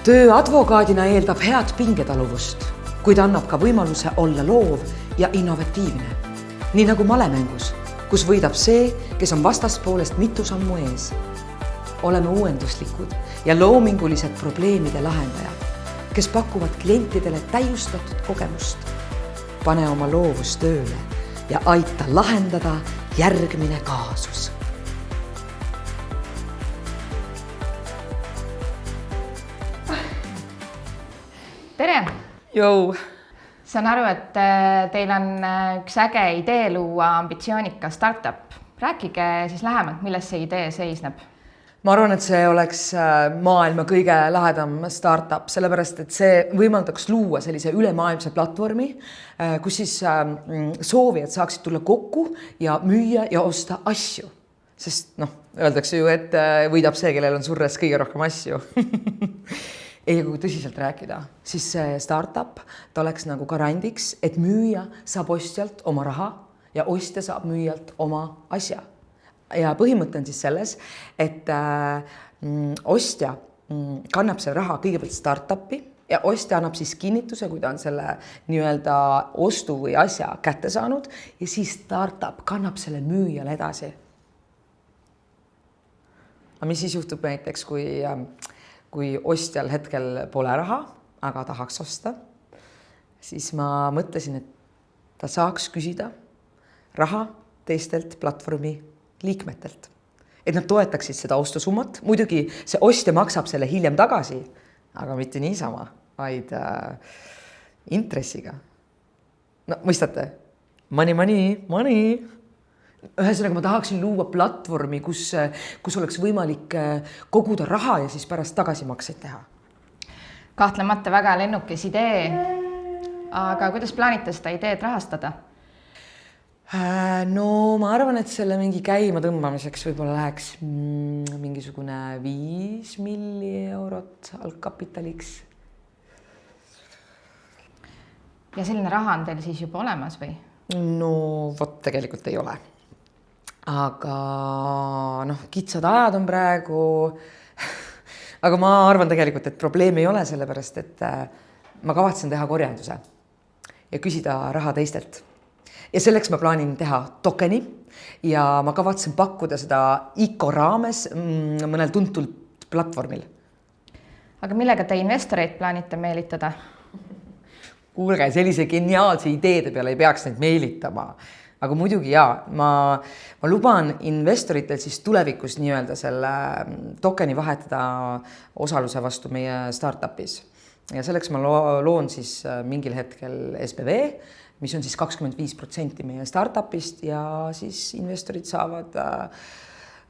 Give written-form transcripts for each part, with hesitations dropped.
Töö advokaadina eeldab head pingetaluvust, kuid annab ka võimaluse olla loov ja innovatiivne. Nii nagu malemängus, kus võidab see, kes on vastaspoolest mitu sammu ees. Oleme uuenduslikud ja loomingulised probleemide lahendajad, kes pakuvad klientidele täiustatud kogemust. Pane oma loovus tööle ja aita lahendada järgmine kaasus. Tere! Jou! Saan aru, et teil on üks äge idee luua ambitsioonika startup. Rääkige siis lähemalt, milles see idee seisneb. Ma arvan, et see oleks maailma kõige lahedam startup, sellepärast, et see võimaldaks luua sellise ülemaailmse platvormi, kus siis soovijad saaksid tulla kokku ja müüa ja osta asju. Sest öeldakse ju, et võidab see, kellel on surres kõige rohkem asju. Ei, kui tõsiselt rääkida, siis see startup, ta oleks nagu garandiks, et müüja saab ostjalt oma raha ja ostja saab müüjalt oma asja. Ja põhimõte on siis selles, et ostja kannab see raha kõigepealt startupi ja ostja annab siis kinnituse, kui ta on selle nii-öelda ostu või asja kätte saanud ja siis startup kannab selle müüjale edasi. Aga mis siis juhtub näiteks, kui ostjal hetkel pole raha, aga tahaks osta, siis ma mõtlesin, et ta saaks küsida raha teistelt platvormi liikmetelt. Et nad toetaksid seda ostusummat. Muidugi see ostja maksab selle hiljem tagasi, aga mitte niisama, vaid intressiga. No mõistate? Money. Ühesõnaga, ma tahaksin luua platvormi, kus oleks võimalik koguda raha ja siis pärast tagasimakseid teha. Kahtlemata väga lennukis idee, aga kuidas plaanite seda ideed rahastada? No ma arvan, et selle mingi käima tõmbamiseks võib-olla läheks mingisugune 5 000 000 eurot algkapitaliks. Ja selline raha on teil siis juba olemas või? No vot, tegelikult ei ole. Aga kitsad ajad on praegu, aga ma arvan tegelikult, et probleem ei ole sellepärast, et ma kavatsen teha korjanduse ja küsida raha teistelt. Ja selleks ma plaanin teha tokeni ja ma kavatsen pakkuda seda ICO raames mõnel tuntult platvormil. Aga millega te investoreid plaanite meelitada? Kuulge, sellise geniaalse ideede peale ei peaks neid meelitama. Aga muidugi ma luban investoritel siis tulevikus nii-öelda selle tokeni vahetada osaluse vastu meie startupis. Ja selleks ma loon siis mingil hetkel SBV, mis on siis 25% meie startupist ja siis investorid saavad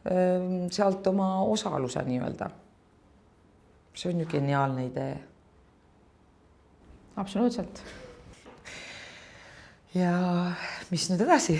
sealt oma osaluse nii-öelda. See on ju geniaalne idee. Absoluutselt. Ja mis nüüd edasi?